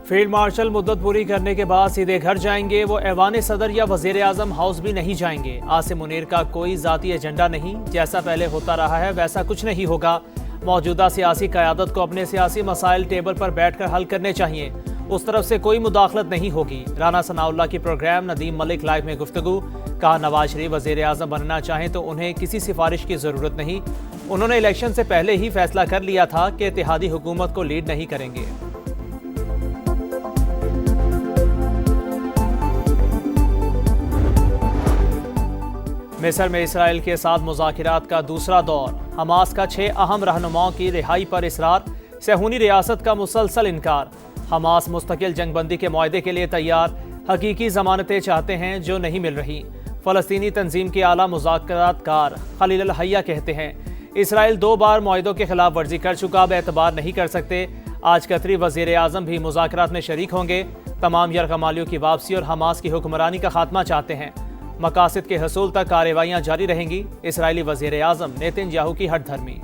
Field marshal मुद्दत पूरी करने के बाद सीधे घर जाएंगे। वो ऐवान सदर या वजीर आजम हाउस भी नहीं जाएंगे। आसिम मुनीर का कोई जाती एजेंडा नहीं, जैसा पहले होता रहा है वैसा कुछ नहीं होगा। मौजूदा सियासी क़यादत को अपने सियासी मसाइल टेबल पर बैठकर हल करने चाहिए, उस तरफ से कोई मुदाखलत नहीं होगी। राना सनाउल्लाह की प्रोग्राम नदीम मलिक लाइव में गुफ्तगू। कहा, नवाज शरीफ वजीर आजम बनना चाहें तो उन्हें किसी सिफारिश की ज़रूरत नहीं। उन्होंने इलेक्शन से पहले ही फैसला कर लिया था कि इत्तेहादी हुकूमत को लीड नहीं करेंगे। मिस्र में इसराइल के साथ मुज़ाकिरात का दूसरा दौर। हमास का 6 अहम रहनुमाओं की रिहाई पर इसरार, सहूनी रियासत का मुसलसल इनकार। हमास मुस्तकिल जंगबंदी के मुआहदे के लिए तैयार, हकीकी जमानतें चाहते हैं जो नहीं मिल रही। फ़लस्तीनी तंजीम के आला मुज़ाकरातकार खलील अल हय्या कहते हैं, इसराइल 2 बार मुआहदों के खिलाफ वर्जी कर चुका, अब एतबार नहीं कर सकते। आज कतरी वज़ीर आज़म भी मुज़ाकरात में शरीक होंगे। तमाम यरगमालियों की वापसी और हमास की हुक्मरानी का खात्मा चाहते हैं। मकासद के हसूल तक कार्रवाइयाँ जारी रहेंगी। इसराइली वज़ीर आज़म नेतन्याहू की हठधर्मी।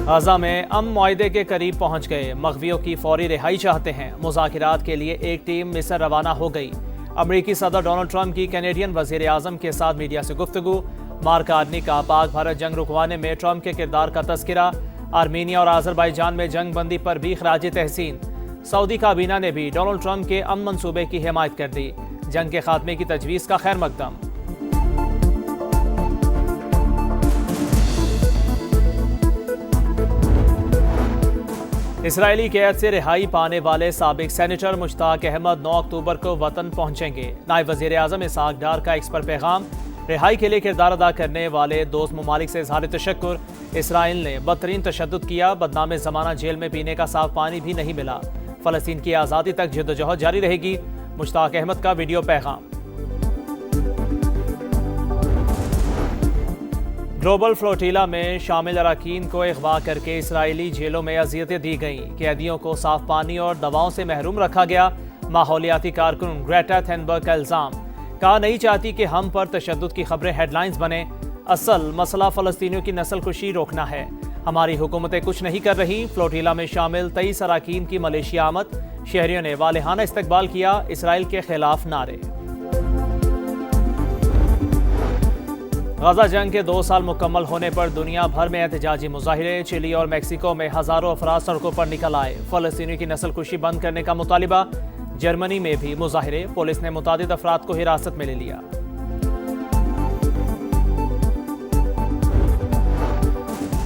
गाज़ा में मुआहदे के करीब पहुंच गए। मग़वियों की फौरी रिहाई चाहते हैं। मुज़ाकिरात के लिए एक टीम मिस्र रवाना हो गई। अमरीकी सदर डोनाल्ड ट्रंप की कैनेडियन वज़ीर आज़म के साथ मीडिया से गुफ्तगू। मार्क कार्नी का पाक भारत जंग रुकवाने में ट्रंप के किरदार का तस्करा। आर्मीनिया और आज़रबाईजान में जंग बंदी पर भी खराज तहसीन। सऊदी काबीना ने भी डोनाल्ड ट्रंप के मनसूबे की हिमायत कर दी। जंग के खात्मे की तजवीज़ का खैर मकदम। इसराइली कैद से रिहाई पाने वाले साबिक सेनेटर मुश्ताक अहमद 9 अक्टूबर को वतन पहुंचेंगे। नायब वज़ीर आज़म इसहाक डार का एक्स पर पैगाम। रिहाई के लिए किरदार अदा करने वाले दोस्त ममालिक से इज़हार तशक्कुर। इसराइल ने बदतरीन तशद्दुद किया, बदनाम ज़माना जेल में पीने का साफ पानी भी नहीं मिला। फ़लस्तीन की आज़ादी तक जद्दोजहद जारी रहेगी। मुश्ताक अहमद का वीडियो पैगाम। ग्लोबल फ्लोटीला में शामिल अरकान को अगवा करके इसराइली जेलों में अजियतें दी गईं। कैदियों को साफ पानी और दवाओं से महरूम रखा गया। माहौलियाती कारकुन ग्रेटा थनबर्ग का इल्ज़ाम। कहा, नहीं चाहती कि हम पर तशद्दुद की खबरें हेडलाइंस बने। असल मसला फ़लस्तीनियों की नस्लकुशी रोकना है। हमारी हुकूमतें कुछ नहीं कर रही। फ्लोटीला में शामिल 23 अरकान की मलेशिया आमद। शहरियों ने वालेहाना इस्तकबाल किया। इसराइल के खिलाफ नारे। गाज़ा जंग के 2 साल मुकम्मल होने पर दुनिया भर में एहतजाजी मुजाहिरे। चिली और मेक्सिको में हज़ारों अफराद सड़कों पर निकल आए। फ़लस्तीनियों की नस्लकुशी बंद करने का मुतालिबा। जर्मनी में भी मुजाहिरे। पुलिस ने मुतादिद अफराद को हिरासत में ले लिया।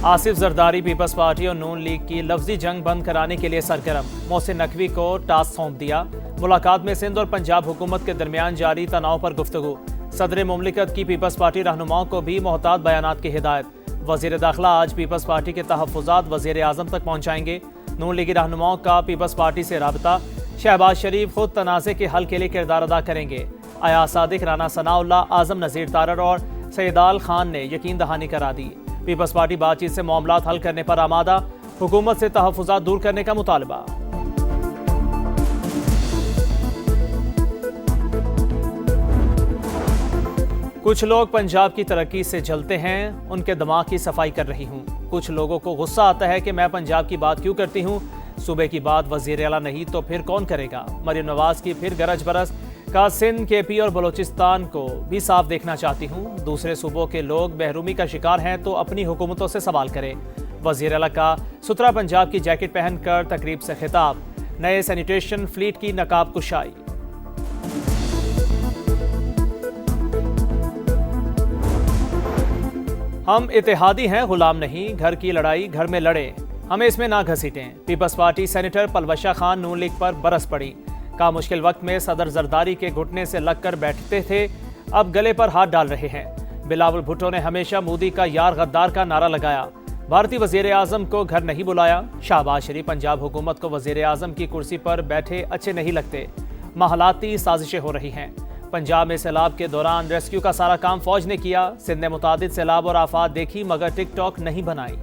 आसिफ जरदारी पीपल्स पार्टी और नून लीग की लफ्जी जंग बंद कराने के लिए सरगर्म। मोहसिन नकवी को टास्क सौंप दिया। मुलाकात में सिंध और पंजाब हुकूमत के दरमियान जारी तनाव पर गुफ्तगू। सदर मुमलिकत की पीपल्स पार्टी रहनुमाओं को भी मोहतात बयानात की हिदायत। वज़ीर दाखिला आज पीपल्स पार्टी के तहफ़्फ़ुज़ात वज़ीर आज़म तक पहुँचाएंगे। नून लीगी रहनुमाओं का पीपल्स पार्टी से राबता। शहबाज शरीफ खुद तनाज़े के हल के लिए किरदार अदा करेंगे। अयाज सादिक, राना सनाउल्लाह, आज़म नज़ीर तारड़ और सैयदाल खान ने यकीन दहानी करा दी। पीपल्स पार्टी बातचीत से मामलात हल करने पर आमादा। हुकूमत से तहफ़्फ़ुज़ात दूर करने का मुतालबा। कुछ लोग पंजाब की तरक्की से जलते हैं, उनके दिमाग की सफाई कर रही हूँ। कुछ लोगों को गुस्सा आता है कि मैं पंजाब की बात क्यों करती हूँ। सूबे की बात वज़ीर आला नहीं तो फिर कौन करेगा। मरियम नवाज की फिर गरज बरस। का सिंध, केपी और बलोचिस्तान को भी साफ देखना चाहती हूँ। दूसरे सूबों के लोग महरूमी का शिकार हैं तो अपनी हुकूमतों से सवाल करें। वज़ीर आला का सुथरा पंजाब की जैकेट पहनकर तकरीब से खिताब। नए सैनिटेशन फ्लीट की नकाब कुशाई। हम इत्तेहादी हैं, गुलाम नहीं। घर की लड़ाई घर में लड़े, हमें इसमें ना घसीटें। People's party senator Palwasha Khan Noon league पर बरस पड़ी। का मुश्किल वक्त में सदर जरदारी के घुटने से लगकर बैठते थे, अब गले पर हाथ डाल रहे हैं। बिलावल भुट्टो ने हमेशा मोदी का यार गद्दार का नारा लगाया। भारतीय वज़ीर आज़म को घर नहीं बुलाया। शहबाज शरीफ पंजाब हुकूमत को वज़ीर आज़म की कुर्सी पर बैठे अच्छे नहीं लगते। महलाती साजिशें हो रही हैं। पंजाब में सैलाब के दौरान रेस्क्यू का सारा काम फौज ने किया। सिंध ने मुतादिद सैलाब और आफात देखी मगर टिकटॉक नहीं बनाई।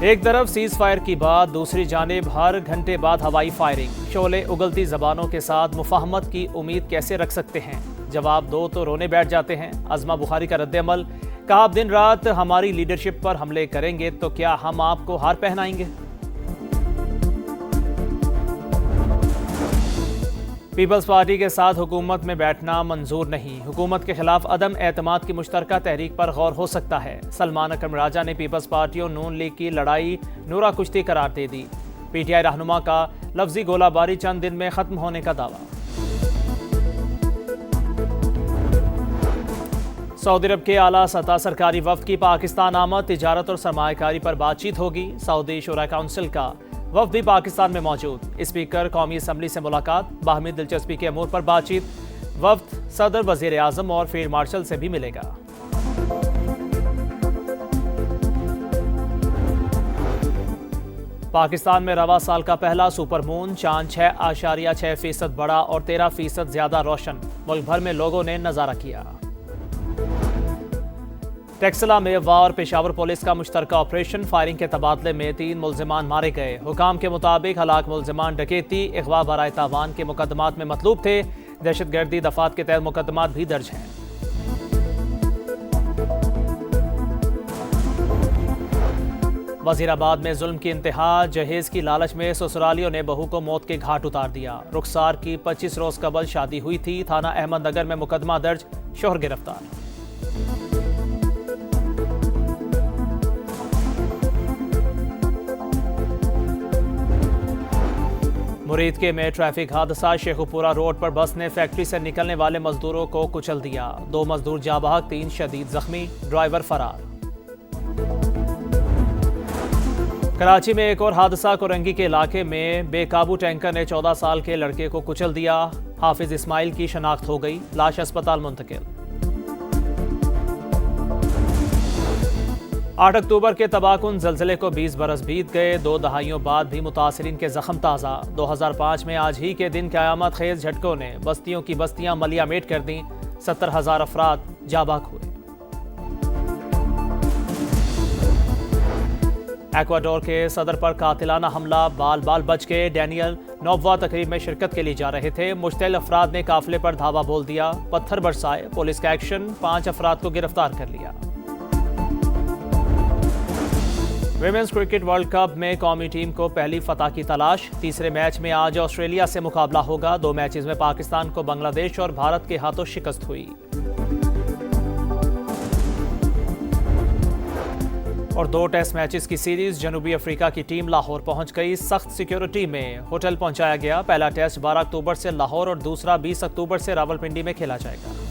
एक तरफ सीज फायर की बात, दूसरी जानिब हर घंटे बाद हवाई फायरिंग। शोले उगलती जबानों के साथ मुफाहमत की उम्मीद कैसे रख सकते हैं? जवाब दो तो रोने बैठ जाते हैं। अज़मा बुखारी का रद्द-ए-अमल, कहा आप दिन रात हमारी लीडरशिप पर हमले करेंगे तो क्या हम आपको हार पहनाएंगे? पीपल्स पार्टी के साथ हुकूमत में बैठना मंजूर नहीं। हुकूमत के खिलाफ अदम एतमाद की मुश्तरका तहरीक पर गौर हो सकता है। सलमान अकरम राजा ने पीपल्स पार्टी और नून लीग की लड़ाई नूरा कुश्ती करार दे दी। पीटीआई रहनुमा का लफ्जी गोलाबारी चंद दिन में खत्म होने का दावा। सऊदी अरब के आला सतह सरकारी वफ्द की पाकिस्तान आमद, तिजारत और सरमायाकारी पर बातचीत होगी। सऊदी शुरा काउंसिल का वफ्द भी पाकिस्तान में मौजूद। स्पीकर कौमी असम्बली से मुलाकात, बाहमी दिलचस्पी के अमूर पर बातचीत। वफ्द सदर, वजीर आजम और फील्ड मार्शल से भी मिलेगा। पाकिस्तान में रवा साल का पहला सुपरमून, चांद 6.6% बड़ा और 13% ज्यादा रोशन। मुल्क भर में लोगों ने नजारा किया। टेक्सला में वाह और पेशावर पुलिस का मुश्तरका ऑपरेशन, फायरिंग के तबादले में 3 मुल्जिमान मारे गए। हुकाम के मुताबिक हलाक मुल्जिमान डकैती, अगवा बराए तावान के मुकदमात में मतलूब थे। दहशतगर्दी दफात के तहत मुकदमात भी दर्ज हैं। वजीराबाद में जुल्म की इंतहा, जहेज की लालच में ससुरालियों ने बहू को मौत के घाट उतार दिया। रुखसार की 25 रोज कबल शादी हुई थी। थाना अहमदनगर में मुकदमा दर्ज, शोहर गिरफ्तार। मुरीदके में ट्रैफिक हादसा, शेखुपुरा रोड पर बस ने फैक्ट्री से निकलने वाले मजदूरों को कुचल दिया। 2 मजदूर जाबाक, 3 शदीद जख्मी, ड्राइवर फरार। कराची में एक और हादसा, कोरंगी के इलाके में बेकाबू टैंकर ने 14 साल के लड़के को कुचल दिया। हाफिज इस्माइल की शनाख्त हो गई, लाश अस्पताल मुंतकिल। 8 अक्टूबर के तबाहकुन जल्जले को 20 बरस बीत गए। 2 दहाइयों बाद भी मुतासरीन के जख्म ताज़ा। 2005 में आज ही के दिन क़यामत खेज झटकों ने बस्तियों की बस्तियां मलियामेट कर दी। 70,000 अफराद जाबाक हुए। एक्वाडोर के सदर पर कातिलाना हमला, बाल बाल बच गए। डैनियल नौवा तकरीब में शिरकत के लिए जा रहे थे। मुश्तइल अफराद ने काफिले पर धावा बोल दिया, पत्थर बरसाए। पुलिस का एक्शन, 5 अफराद को गिरफ्तार कर लिया। विमेंस क्रिकेट वर्ल्ड कप में कौमी टीम को पहली फतह की तलाश। तीसरे मैच में आज ऑस्ट्रेलिया से मुकाबला होगा। 2 मैचेस में पाकिस्तान को बांग्लादेश और भारत के हाथों शिकस्त हुई। और 2 टेस्ट मैचेस की सीरीज, जनूबी अफ्रीका की टीम लाहौर पहुंच गई। सख्त सिक्योरिटी में होटल पहुंचाया गया। पहला टेस्ट 12 अक्टूबर से लाहौर और दूसरा 20 अक्टूबर से रावलपिंडी में खेला जाएगा।